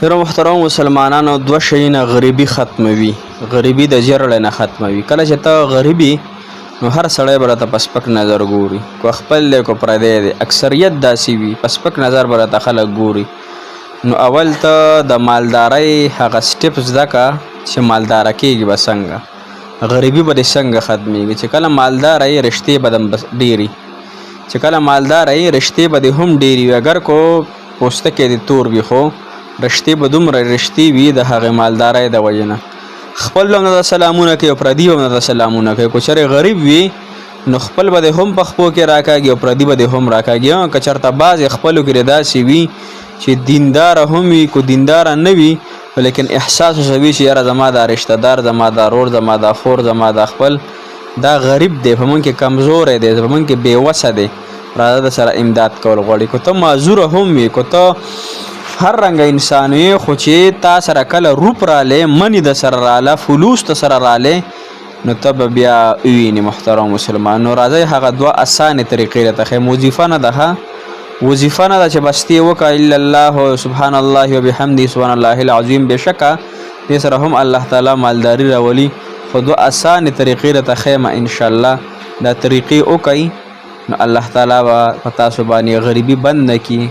هر محترم مسلمانانو دوه شیونه غریبي ختموي. غریبي د جرړې نه ختموي. کله چې ته غریبي نو هر سړی به راته په سپک نظر ګوري، کو خپل دی کو پردی دی. اکثریت داسې وي، په سپک نظر به راته خلک ګوري. نو اول ته د مالدارۍ هغه سټپ زده کړه چې مالداره کېږي به څنګه، غریبي به دې څنګه ختمېږي. چې کله مالداره یې رشتې به ډېري، چې کله مالداره یې رشتې به دې هم ډېري وي. اگر کو پوستکی دې تور وي خو رشتې به دومره رشتې وي د هغې مالدارۍ د وجې نه. خپل هم د سلامونه کوي او پردي هم د سلامونه کوي. که چېرې غریب وي نو خپل به دې هم په خپو کې راکاږي او پردي به دې هم راکاږي. که چېرته بعضې خپلو کې داسې وي چې دینداره هم وي کو دینداره نه وي، لیکن احساس وسوي چې یاره زما دا رشته دار، زما دا رور، زما دا خور، زما دا خپل دا غریب دی، په موږ کې کمزوری دی، په موږ کې بېوسه دی، راځه د سره امداد کول غواړي. که ته معذوره هم وي، که ته هر رنګه انسان وي، خو چې تا سره کله روپ رالی، منی د سره راله، فلوس د سره رالی، نو ته به بیا ووینې محترم مسلمان. نو راځئ هغه دوه اسانې طریقې راته ښیم. وظیفه نه ده، وظیفه نه ده چې بس تی وکړه الا الله سبحان الله وبحمده سبحان الله العظیم. بېشکه دې سره هم الله تعالی مالداري راولي، خو دوه اسانې طریقې راته ښیم. انشاءالله دا طریقې وکئ نو الله تعالی به په تاسو باندې غریبي بند نه کړي.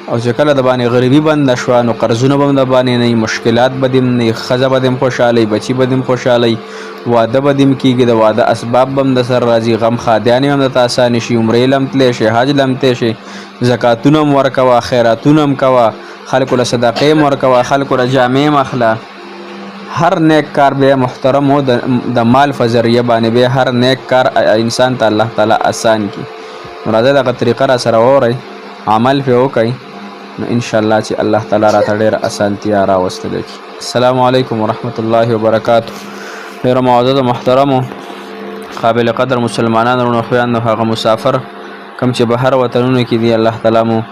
او چې کله د باندې غریبي بنده شوه نو قرضونه به هم د باندې نه وي، مشکلات به دې هم نه وي، ښځه به دې هم خوشحالی، بچي به دې هم خوشحالی، واده به دې هم کېږي، د واده اسباب به هم د سر راځي، غم ښادیانې هم درته اسانې شي، عمرې له هم تلی شي، حج له هم تلی شي، زکاتونه هم ورکوه، خیراتونه هم کوه، خلکو له صدقې هم ورکوه، خلکو له جامې هم اخله. هر نیک کار بیا محترم و د مال په ذریعه باندې بیا هر نیک کار انسان ته الله تعالی اسان کړي. نو راځئ دغه طریقه را سره واورئ، عمل پرې وکئ، نو انشاءالله چې الله تعالی راته ډېره اسانتیا راوستلی کړي. السلام علیکم ورحمت الله وبرکاتو. ډېرو معززو محترمو قابل قدر مسلمانانو وروڼو خویندو، هغه مسافر کوم چې بهر وطنونو کې دي، الله تعالی مو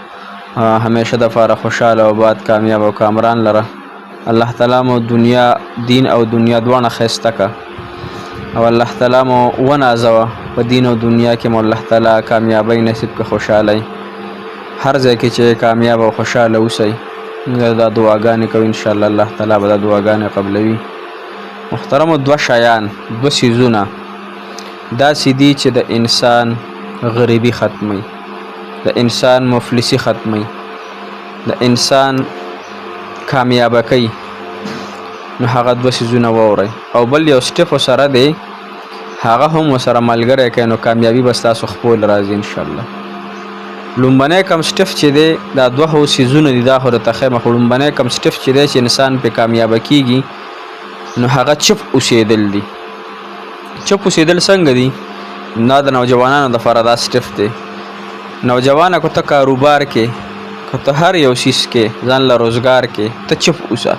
همیشه دپاره خوشحاله او آباد، کامیاب او کامران لره. الله تعالی مو دنیا دین او دنیا دواړه ښایسته که، او الله تعالی مو ونازوه په دین او دنیا کې مو الله تعالی کامیابی نصیب که، خوشحالی هر ځای کې چې کامیاب او خوشحاله اوسئ. موږ دا دعاګانې کوو، انشاءالله الله تعالی به دا دعاګانې قبلوي. محترمو دوه شیان، دوه څیزونه داسې دي چې د انسان غریبي ختموي، د انسان مفلسي ختموي، د انسان کامیابه کوي. نو هغه دوه څیزونه واورئ. او بل یو سټپ سره دی، هغه هم ورسره ملګری کوئ، نو کامیابي به ستاسو خپل راځي انشاءالله. لومبنی کم سټپ چې دی دا دوه څیزونه دي، دا خو درته ښیم. خو لومبنی کم سټپ چې دی چې انسان پې کامیابه کېږي نو هغه چپ اوسېدل دي. چپ اوسېدل څنګه دي؟ دا د نوجوانانو دپاره دا سټپ دی. نوجوانه که ته کاروبار کې، که ته هر یو څیز کې ځان له روزګار کې، ته چپ اوسه.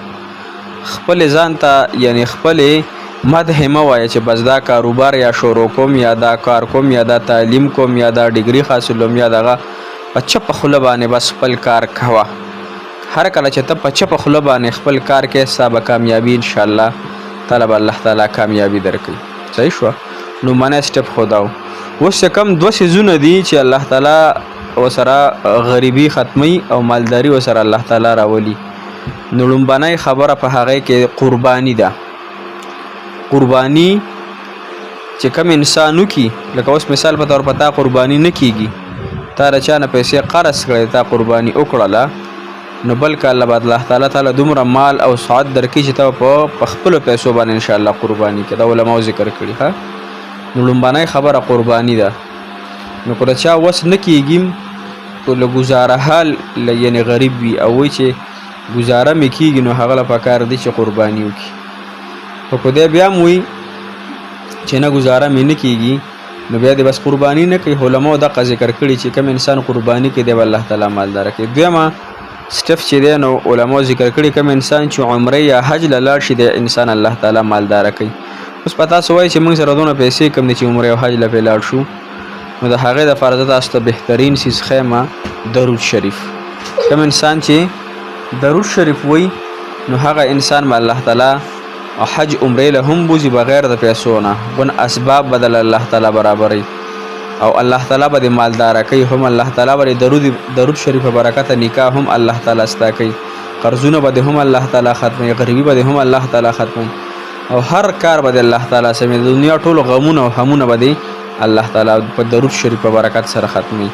خپلې ځان ته یعنې خپلې مدح مه وایه چې بس دا کاروبار یا شروع کوم یا دا کار کوم یا دا تعلیم کوم یا دا ډیګري حاصلوم یا دغه په چپه خوله باندې بس خپل کار کوه. هر کله چې ته په چپه خوله باندې خپل کار کوې، ستا به کامیابي انشاءالله تعالی به الله تعالی کامیابي درکوي. صحیح شوه؟ لومبنی سټپ خو دا و. اوس چې کوم دوه څیزونه دي چې الله تعالی ورسره غریبي ختموي او مالداري ورسره الله تعالی راولي، نو لومبنی خبره په هغې کې قرباني ده. قرباني چې کوم انسان وکړي، لکه اوس مثال په طور په تا قرباني نه کېږي، تا د چا نه پیسې قرض کړی، تا قرباني وکړله، نو بلکې الله تعالی دومره مال او سعادت درکړي چې ته په خپلو پیسو باندې انشاءالله قرباني کړې. دا علماو ذکر کړي. ښه، نو لومبنی خبره قرباني ده. نو که د چا وس نه کېږي، که له ګزاره حال یعنې غریب وي او وایي چې ګزاره مې کېږي، نو هغه له پکار دی چې قرباني وکړي. خو که دی بیا هم وایي چې نه ګزاره مې نه کېږي، نو بیا دې بس قرباني نه کوي. علماو دغه ذکر کړي چې کوم انسان قرباني کوي دی به الله تعالی مالداره کوي. دویمه سټپ چې دی نو علماو ذکر کړي کوم انسان چې عمرې یا حج له لاړ شي، دی انسان الله تعالی مالداره کوي. اوس په تاسو وایي چې موږ سره دونه پیسې کم دي چې عمرې او حج له پې لاړ شو، نو د هغې دپاره زه تاسو ته بهترین څیز ښیم درود شریف. کوم انسان چې درود شریف وایي نو هغه انسان به الله تعالی او حج عمرې له هم بوځي بغیر د پیسو نه، ګون اسباب به د الله تعالی برابروي او الله تعالی به دې مالداره کوي. هم الله تعالی به درود شریف په برکته نکاح هم الله تعالی ستا کوي. قرضونه به هم الله تعالی ختموي، غریبي به هم الله تعالی ختموي، او هر کار به الله تعالی سمې. د دنیا ټول غمونه او همونه به الله تعالی په درود شریف په برکت سره ختموي.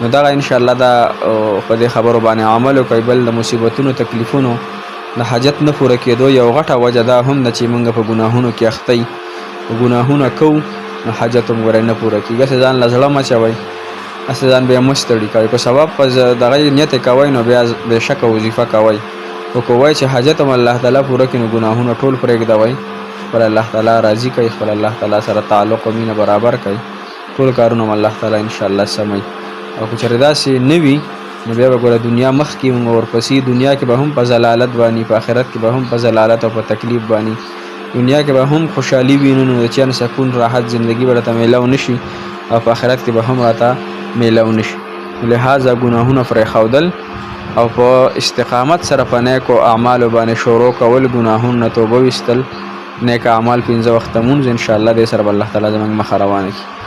نو دغه ان شاء الله دا په دې خبرو باندې عمل وکړئ. بل د مصیبتونو تکلیفونو د حاجت نه پوره کېدو یو غټه وجه دا هم ده چې موږ په ګناهونو کې اخته یو، ګناهونه کوو نو حاجت هم ګورئ نه پوره کېږي. هسې ځان له زړه مه اچوئ، هسې ځان بیا مه ستړي کوئ. که ثواب په دغه نیت کوئ نو بیا بېشکه وظیفه کوئ، خو که وایئ چې حاجت هم الله تعالی پوره کړي نو ګناهونه ټول پرېږدوئ، خپل الله تعالی راضي کوئ، خپل الله تعالی سره تعلق او مینه برابر کوئ، ټول کارونه هم الله تعالی انشاءالله سموي. او که چېرې داسې نه وي نو بیا به ګوره دنیا مخکې موږ ورپسې دنیا کې به هم په ضلالت باندې، په آخرت کې به هم په ضلالت او په تکلیف باندې. دنیا کې به هم خوشحالي وینو نو د چین سکون راحت زندگی به راته میلاو نشي، او په آخرت کې به هم راته میلاو نشي. لہذا ګناهونه پرېښودل او په استقامت سره په نیکو اعمالو باندې شروع کول، ګناهونو نه توبه ویستل، نیک اعمال 5 وخته مونځ، انشاءالله دې سره به الله تعالی زموږ مخه روانه کړي.